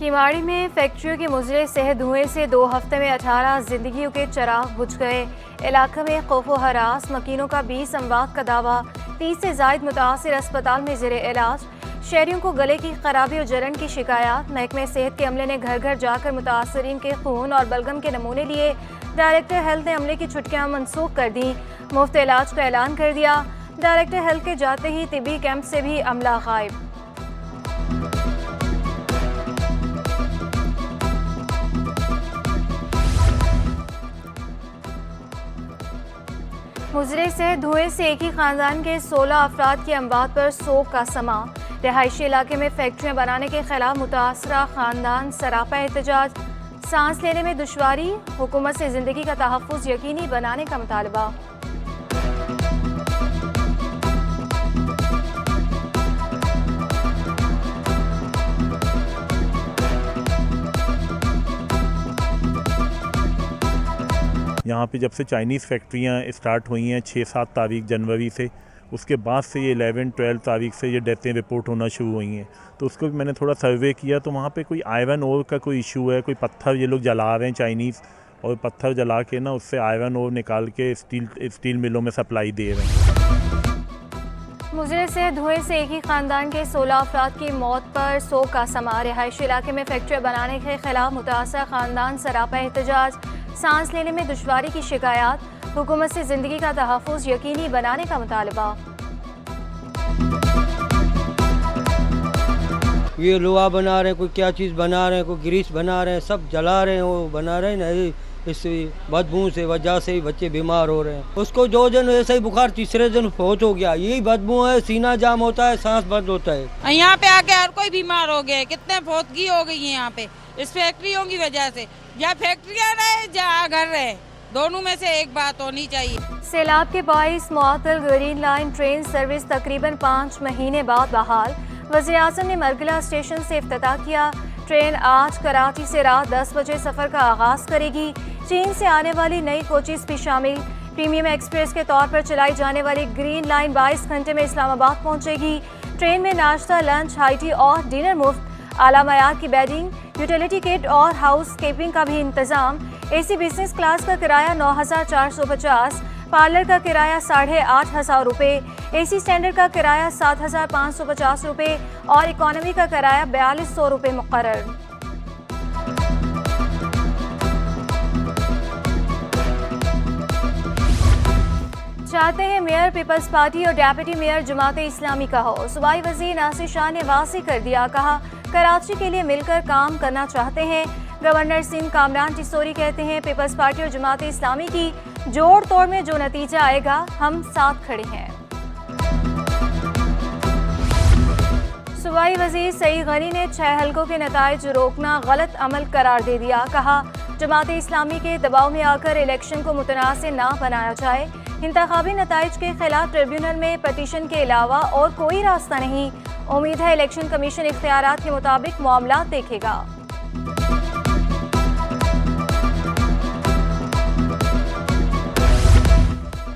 किमाड़ी में फैक्ट्रियों के मुजरे सेहत धुएं से 2 हफ्ते में 18 जिंदगियों के चिराग बुझ गए। इलाके में खौफो हरास, मकीनों का 20 अमवात का दावा। 30 से जायद मुतासिर अस्पताल में ज़ेरे इलाज। शहरियों को गले की खराबी और जलन की शिकायत। महकमे सेहत के अमले ने घर घर जाकर मुतासरीन के खून और बलगम के नमूने लिए। डायरेक्टर हेल्थ ने अमले की छुट्टियां मनसूख कर दी। मुफ्त इलाज का ऐलान कर दिया। डायरेक्टर हेल्थ के जाते ही तिबी कैंप से भी अमला गायब। मुजरे से धुएं से एक ही खानदान के 16 अफराद की अमवात पर सोग का समा। रिहायशी इलाके में फैक्ट्रियां बनाने के खिलाफ मुतासरा खानदान सरापा एहतजाज। सांस लेने में दुश्वारी, हुकूमत से जिंदगी का तहफ़्फ़ुज़ यकीनी बनाने का मुतालबा। यहाँ पे जब से चाइनीज़ फैक्ट्रियाँ स्टार्ट हुई हैं 6-7 तारीख जनवरी से, उसके बाद से ये 11-12 तारीख से ये डेथें रिपोर्ट होना शुरू हुई हैं। तो उसको भी मैंने थोड़ा सर्वे किया तो वहाँ पे कोई आयरन ओर का कोई इशू है, कोई पत्थर ये लोग जला रहे हैं चाइनीज़, और पत्थर जला के ना उससे आयरन ओर निकाल के स्टील मिलों में सप्लाई दे रहे हैं। मुजरे से धुएं से एक ही खानदान के 16 अफराद की मौत पर सोग का समा। रिहायशी इलाके में फैक्ट्रियाँ बनाने के खिलाफ मुतासरा खानदान सरापा एहतजाज। सांस लेने में दुश्वारी की शिकायत। हुकूमत से जिंदगी का तहफ़्फ़ुज़ यकीनी बनाने का मुतालबा। ये लोहा बना रहे हैं, कोई क्या चीज़ बना रहे हैं, कोई ग्रीस बना रहे हैं, सब जला रहे हैं, वो बना रहे हैं ना। इस बदबू से वजह से ही बच्चे बीमार हो रहे हैं। उसको 2 दिन ऐसे ही बुखार, तीसरे दिन फौत हो गया। यही बदबू है, सीना जाम होता है, सांस बंद होता है। यहाँ पे आके हर कोई बीमार हो गया है। कितने फौतगी हो गई है यहाँ पे इस फैक्ट्रियों की वजह से। या फैक्ट्रियाँ रहे या घर रहे, दोनों में से एक बात होनी चाहिए। सैलाब के बाइस मुअत्तल ग्रीन लाइन ट्रेन सर्विस तकरीबन 5 महीने बाद बहाल। वज़ीर-ए-आज़म ने मरगला स्टेशन से इफ्तिताह किया। ट्रेन आज कराची से रात 10 बजे सफ़र का आगाज़ करेगी। चीन से आने वाली नई कोचेस भी शामिल। प्रीमियम एक्सप्रेस के तौर पर चलाई जाने वाली ग्रीन लाइन 22 घंटे में इस्लामाबाद पहुंचेगी। ट्रेन में नाश्ता, लंच, हाई टी और डिनर मुफ्त। आला मयार की बेडिंग, यूटिलिटी किट और हाउस कीपिंग का भी इंतजाम। एसी बिजनेस क्लास का किराया 9,450, पार्लर का किराया 8,500 रुपये, एसी स्टैंडर्ड का किराया 7,550 रुपये और इकॉनमी का किराया 4,200 रुपये मुकर्रर। चाहते हैं मेयर पीपल्स पार्टी और डेप्यूटी मेयर जमाते इस्लामी का हो। सूबाई वजीर नासिर शाह ने वाज़ेह कर दिया, कहा कराची के लिए मिलकर काम करना चाहते हैं। गवर्नर सिंध कामरान टिसोरी कहते हैं पीपल्स पार्टी और जमाते इस्लामी की जोड़ तोड़ में जो नतीजा आएगा हम साथ खड़े हैं। सूबाई वजीर सईद गनी ने 6 हलकों के नताइज रोकना गलत अमल करार दे दिया। कहा जमाते इस्लामी के दबाव में आकर इलेक्शन को मुतनासिब ना बनाया जाए। इंतखाबी नताइज के खिलाफ ट्रिब्यूनल में पटिशन के अलावा और कोई रास्ता नहीं। उम्मीद है इलेक्शन कमीशन इख्तियारात के मुताबिक मामला देखेगा।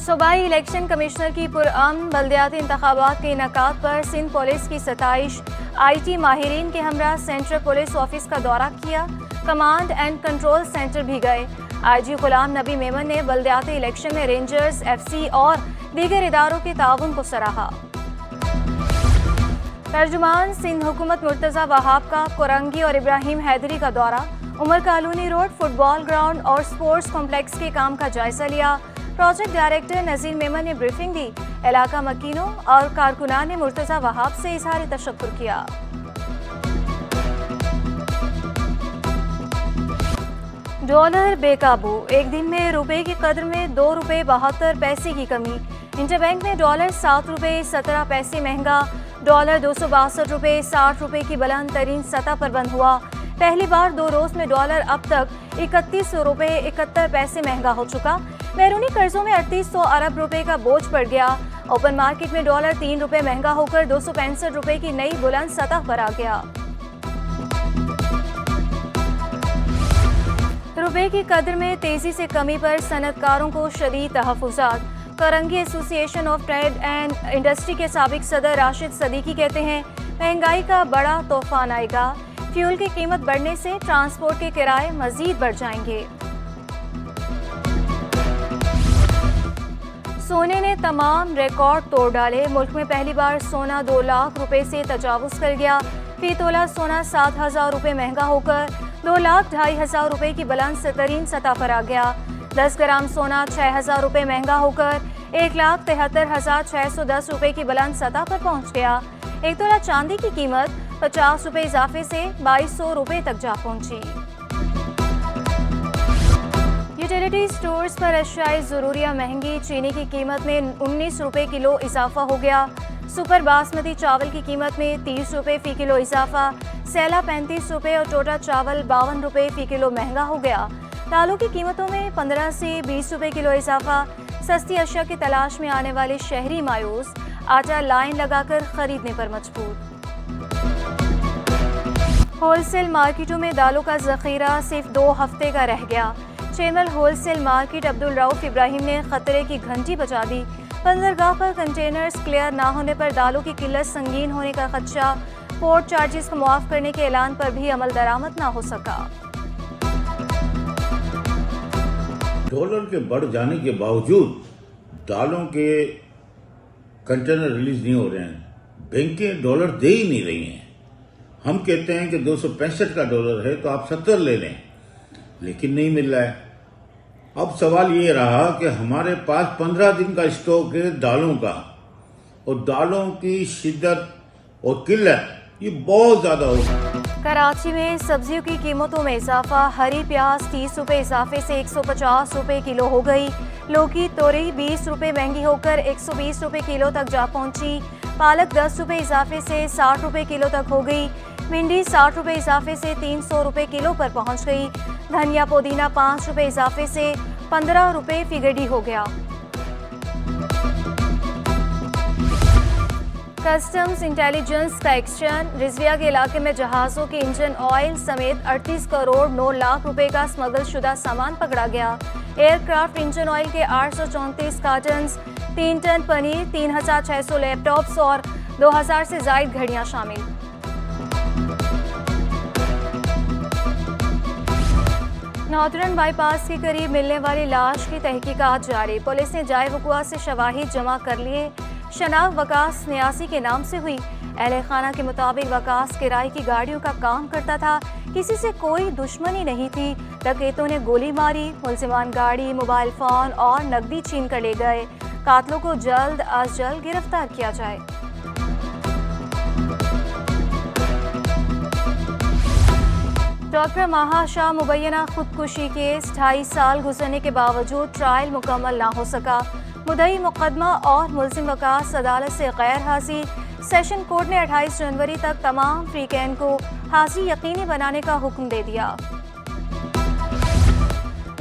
सूबाई इलेक्शन कमिश्नर की पुरअमन बल्दियाती इंतखाबात के इनेकाद पर सिंध पुलिस की सताइश। IT माहिरीन के हमरा सेंट्रल पुलिस ऑफिस का दौरा किया। कमांड एंड कंट्रोल सेंटर भी गए। IG गुलाम नबी मेमन ने बल्दियाती इलेक्शन में रेंजर्स, FC और दीगर इदारों के ताउन को सराहा। तर्जुमान सिंध हुकूमत मुर्तज़ा वहाब का कोरंगी और इब्राहिम हैदरी का दौरा। Umar colony road, football ground और स्पोर्ट्स कॉम्प्लेक्स के काम का जायजा लिया। प्रोजेक्ट डायरेक्टर नज़ीर मेमन ने ब्रीफिंग दी। इलाका मकीनों और कारकुनान ने मुर्तज़ा वहाब से इज़हार तशक्कुर किया। डॉलर बेकाबू, एक दिन में रुपए की कदर में 2 रुपये 72 पैसे की कमी। इंटरबैंक में डॉलर 7 रुपये 17 पैसे महंगा। डॉलर 262 रुपये 60 रुपये की बुलंद तरीन सतह पर बंद हुआ। पहली बार 2 रोज में डॉलर अब तक 31 रुपये 71 पैसे महंगा हो चुका। बैरूनी कर्जों में 3800 अरब रुपए का बोझ पड़ गया। ओपन मार्केट में डॉलर 3 रुपये महंगा होकर 265 रुपये की नई बुलंद सतह पर आ गया। रुपए की कदर में तेजी से कमी पर सनतकारों को शदीद तहफ़्फ़ुज़ात। Korangi association of trade and industry के साबिक सदर राशिद सदीकी कहते हैं महंगाई का बड़ा तूफान आएगा। फ्यूल की कीमत बढ़ने से ट्रांसपोर्ट के किराए मजीद बढ़ जाएंगे। सोने ने तमाम रिकॉर्ड तोड़ डाले। मुल्क में पहली बार सोना 2 लाख रुपए से तजावुज कर गया। फी तोला सोना 7,000 रुपए महंगा होकर 2,02,500 रुपए की बुलंद तरीन सतह पर आ गया। 10 ग्राम सोना 6,000 रुपए महंगा होकर 1,73,610 रुपए की बुलंद सतह पर पहुंच गया। एक तोला चांदी की कीमत 50 रुपए इजाफे से 2,200 रुपए तक जा पहुंची। यूटिलिटी स्टोर्स पर अशियाई ज़रूरिया महंगी। चीनी की कीमत में 19 रुपए किलो इजाफा हो गया। सुपर बासमती चावल की कीमत में 30 रुपए फी किलो इजाफा। सैला 35 रुपए और टोटा चावल 52 रुपए फी किलो महंगा हो गया। दालों की कीमतों में 15 से 20 रुपए किलो इजाफा। सस्ती अशिया की तलाश में आने वाले शहरी मायूस, आटा लाइन लगाकर खरीदने पर मजबूर। होलसेल मार्केटों में दालों का जखीरा सिर्फ 2 हफ्ते का रह गया। चेमल होलसेल मार्केट अब्दुल रऊफ इब्राहिम ने खतरे की घंटी बजा दी। बंदरगाह पर कंटेनर्स क्लियर ना होने पर दालों की किल्लत संगीन होने का खदशा। पोर्ट चार्जेस को मुआफ करने के ऐलान पर भी अमल दरामद ना हो सका। डॉलर के बढ़ जाने के बावजूद दालों के कंटेनर रिलीज नहीं हो रहे हैं। बैंकें डॉलर दे ही नहीं रही हैं। हम कहते हैं कि 265 का डॉलर है तो आप 70 ले लें, लेकिन नहीं मिल रहा है। अब सवाल ये रहा कि हमारे पास 15 दिन का स्टॉक है दालों का, और दालों की शिद्दत और किल्लत ये बहुत ज्यादा हो गई। कराची में सब्जियों की कीमतों में इजाफा। हरी प्याज 30 रुपए इजाफे से 150 रुपए किलो हो गई। लौकी तोरई 20 रुपए महंगी होकर 120 रुपए किलो तक जा पहुंची। पालक 10 रुपए इजाफे से 60 रुपए किलो तक हो गई। भिंडी 60 रुपए इजाफे से 300 रुपए किलो पर पहुंच गई। धनिया पुदीना 5 रुपए इजाफे से 15 रुपए फी गड्डी हो गया। कस्टम्स इंटेलिजेंस का एक्शन। रिजविया के इलाके में जहाज़ों के इंजन ऑयल समेत 38 करोड़ 9 लाख रुपए का स्मगल शुदा सामान पकड़ा गया। एयरक्राफ्ट इंजन ऑयल के 834 कार्टन, 3 टन पनीर, 3,600 लैपटॉप्स और 2,000 से जायद घड़ियां शामिल। नॉर्दर्न बाईपास के करीब मिलने वाली लाश की तहकीकात जारी। पुलिस ने जाए वक़ुआ से शवाहिद जमा कर लिए। शनाख्त वकास न्यासी के नाम से हुई। अहले खाना के मुताबिक वकास किराए की गाड़ियों का काम करता था। किसी से कोई दुश्मनी नहीं थी। डकैतों ने गोली मारी। मुलजिमान गाड़ी, मोबाइल फ़ोन और नकदी छीन कर ले गए। कातलों को जल्द अज जल्द गिरफ्तार किया जाए। डॉक्टर माहा शाह मुबैना खुदकुशी केस 2.5 साल गुजरने के बावजूद ट्रायल मुकम्मल ना हो सका। मुद्दई मुकदमा और मुलजिम वकास अदालत से गैर हाजिर। सेशन कोर्ट ने 28 जनवरी तक तमाम फ्रीकैन को हाजिरी यकीनी बनाने का हुक्म दे दिया।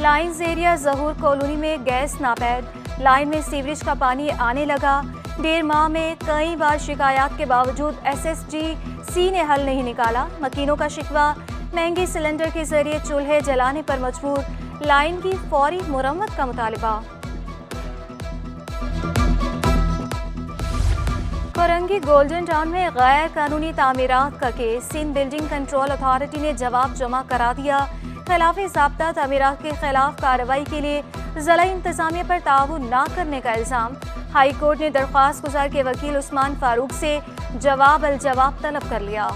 लाइन्स एरिया जहूर कॉलोनी में गैस नापैद। लाइन में सीवरेज का पानी आने लगा। 1.5 माह में कई बार शिकायत के बावजूद SSGC ने हल नहीं निकाला। मकीनों का शिकवा। महंगे सिलेंडर के जरिए चूल्हे जलाने पर मजबूर। लाइन की फौरी मुरम्मत का मुतालबा। कोरंगी गोल्डन टाउन में गैर कानूनी तामीरात का केस। सिंध बिल्डिंग कंट्रोल अथॉरिटी ने जवाब जमा करा दिया। खिलाफी ज़ाब्ता तामीरात के खिलाफ कार्रवाई के लिए ज़िला इंतजामिया पर ताउन न करने का इल्ज़ाम। हाई कोर्ट ने दरख्वास्त गुजार के वकील उस्मान फारूक से जवाब अल-जवाब तलब कर लिया।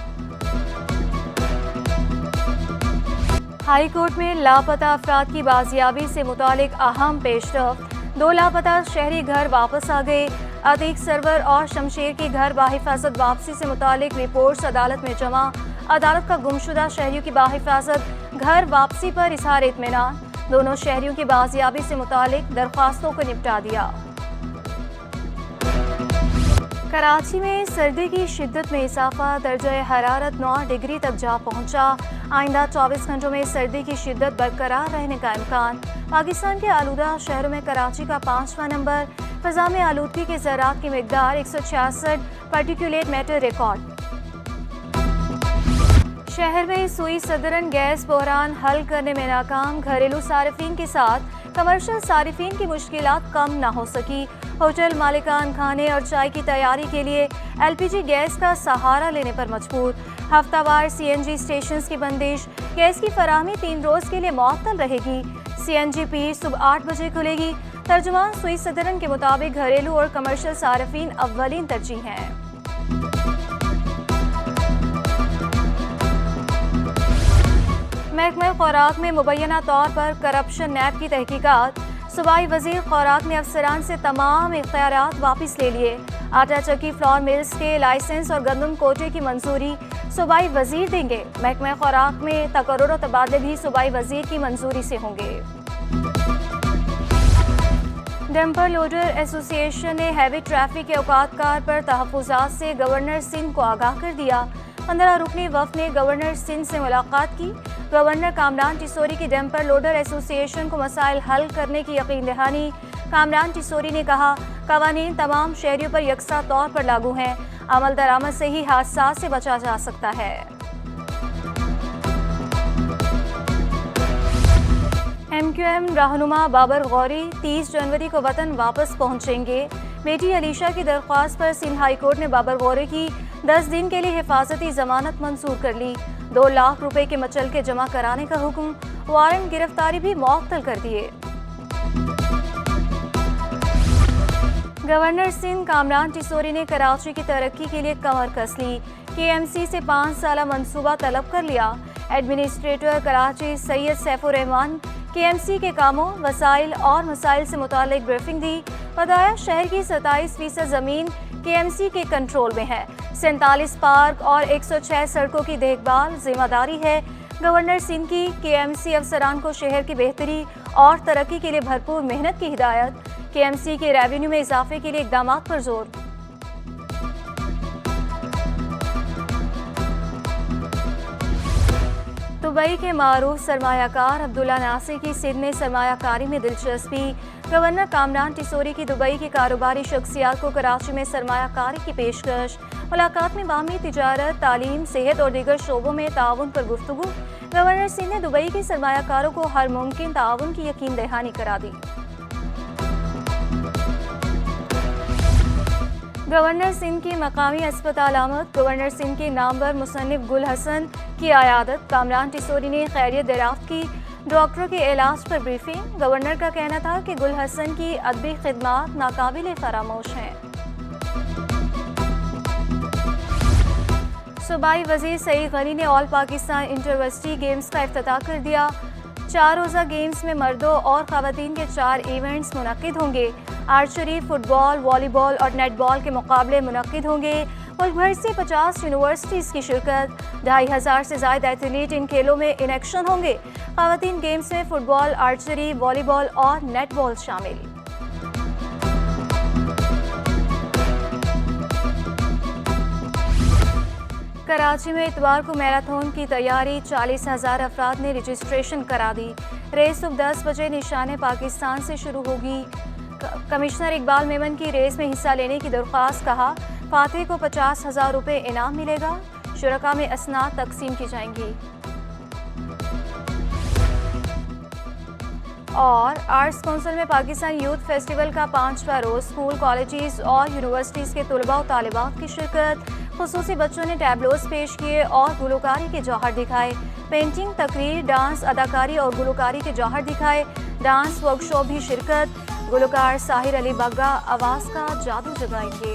हाई कोर्ट में लापता अफराद की बाजियाबी से मुतालिक अहम पेशरफ। 2 लापता शहरी घर वापस आ गए। अतीक सरवर और शमशेर की घर बाहिफाजत वापसी से मुतालिक रिपोर्ट्स अदालत में जमा। अदालत का गुमशुदा शहरियों की बाहिफाजत घर वापसी पर इजहार इत्मीनान। दोनों शहरियों की बाजियाबी से मुतालिक दरख्वास्तों को निपटा दिया। कराची में सर्दी की शिद्दत में इजाफा। दर्जा हरारत 9 डिग्री तक जा पहुंचा। आइंदा 24 घंटों में सर्दी की शिद्दत बरकरार रहने का इम्कान। पाकिस्तान के आलूदा शहरों में कराची का 5वां नंबर। फ़ज़ा में आलूदगी के ज़रात की मिकदार 166 पार्टिकुलेट मैटर रिकॉर्ड। शहर में सुई सदरन गैस बहरान हल करने में नाकाम। घरेलू सारिफीन के साथ कमर्शियल सारिफीन की मुश्किलात कम ना हो सकी। होटल मालिकान खाने और चाय की तैयारी के लिए एलपीजी गैस का सहारा लेने पर मजबूर। हफ्तावार सीएनजी स्टेशंस की बंदिश, गैस की फराहमी 3 रोज के लिए मुअत्तल रहेगी। सीएनजी पीर सुबह 8 बजे खुलेगी। तर्जुमान सुई सदरन के मुताबिक घरेलू और कमर्शियल सार्फिन अव्वलीन तरजीह हैं। महकमा खुराक में मुबैना तौर पर करप्शन नैब की तहकीकात। सूबाई वजीर खुराक ने अफसरान से तमाम इख्तियारात वापस ले लिए। आटा चक्की फ्लोर मिल्स के लाइसेंस और गंदम कोटे की मंजूरी सूबाई वजीर देंगे। महकमा खुराक में तकर्रुर और तबादले भी सूबाई वजीर की मंजूरी से होंगे। डंपर लोडर एसोसिएशन ने हैवी ट्रैफिक के औकातकार पर तहफ़्फ़ुज़ात से गवर्नर सिंध को आगाह कर दिया। 15 रुकनी वफ़द ने गवर्नर सिंध से मुलाकात की। गवर्नर कामरान टिसोरी की डंपर लोडर एसोसिएशन को मसाइल हल करने की यकीन दहानी। कामरान टिसोरी ने कहा, कवानीन तमाम शहरियों पर यकसा तौर पर लागू हैं। अमल दरामद से ही हादसा से बचा जा सकता है। MQM रहनुमा बाबर गौरी 30 जनवरी को वतन वापस पहुंचेंगे। बेटी अलीशा की दरख्वास्त पर सिंध हाई कोर्ट ने बाबर गौरी की 10 दिन के लिए हिफाजती जमानत मंजूर कर ली। 2 लाख रुपए के मचलके जमा कराने का हुक्म, वारंट गिरफ्तारी भी मुअत्तल कर दिए। गवर्नर सिंध कामरान टिसोरी ने कराची की तरक्की के लिए कमर कस ली। KMC से 5 साला मंसूबा तलब कर लिया। एडमिनिस्ट्रेटर कराची सैयद सैफुर रहमान KMC के कामों, वसाइल और मसाइल से मुतालिक ब्रीफिंग दी। बताया शहर की 27% ज़मीन KMC के कंट्रोल में है। 47 पार्क और 106 सड़कों की देखभाल जिम्मेदारी है गवर्नर सिंध की। KMC अफसरान को शहर की बेहतरी और तरक्की के लिए भरपूर मेहनत की हिदायत। KMC के रेवेन्यू में इजाफे के लिए इक़दाम पर जोर। दुबई के मारूफ सरमायाकार अब्दुल्ला नासिर की सिंध में सरमायाकारी में दिलचस्पी। गवर्नर कामरान टिसोरी की दुबई की कारोबारी शख्सियात को कराची में सरमायाकारी की पेशकश। मुलाकात में बाहमी तिजारत, तालीम, सेहत और दीगर शोबों में ताउन पर गुफ्तगू। गवर्नर सिंध ने दुबई के सरमायाकारों को हर मुमकिन ताउन की यकीन दहानी करा दी। गवर्नर सिंध की मकामी अस्पताल आमद। गवर्नर सिंध के नामवर मुसन्निफ गुल हसन की आयादत। कामरान टिसोरी ने खैरियत दरियाफ्त की। डॉक्टरों के इलाज पर ब्रीफिंग। गवर्नर का कहना था कि गुल हसन की अदबी खिदमात नाकाबिले फरामोश हैं। सूबाई वजीर सईद गनी ने ऑल पाकिस्तान इंटरवर्सिटी गेम्स का इफ्तिताह कर दिया। 4 रोज़ा गेम्स में मर्दों और ख़वातीन के 4 इवेंट्स मुनक्किद होंगे। आर्चरी, फुटबॉल, वॉलीबॉल और नेटबॉल के मुकाबले मुनक्किद होंगे। मुल्क भर से 50 यूनिवर्सिटीज़ की शिरकत। 2500 से ज़ायद एथलीट इन खेलों में इन एक्शन होंगे। ख़वातीन गेम्स में फुटबॉल, आर्चरी, वॉलीबॉल और नेटबॉल शामिल। कराची में इतवार को मैराथन की तैयारी। 40,000 अफराद ने रजिस्ट्रेशन करा दी। रेस सुबह 10 बजे निशाने पाकिस्तान से शुरू होगी। कमिश्नर इकबाल मेमन की रेस में हिस्सा लेने की दरख्वास्त। कहा, फातिह को 50,000 रुपये इनाम मिलेगा। शुरका में असनाद तकसीम की जाएंगी। और आर्ट्स काउंसिल में पाकिस्तान यूथ फेस्टिवल का 5वां रोज़। स्कूल, कॉलेजेस और यूनिवर्सिटीज़ के तलबा और तालिबात की शिरकत। खुसूसी बच्चों ने टैबलोस पेश किए और गुलकारी के जौहर दिखाए। पेंटिंग, तकरीर, डांस, अदाकारी और गुलकारी के जौहर दिखाए। डांस वर्कशॉप भी शिरकत। गुलकार साहिर अली बग्गा आवाज़ का जादू जगाएंगे।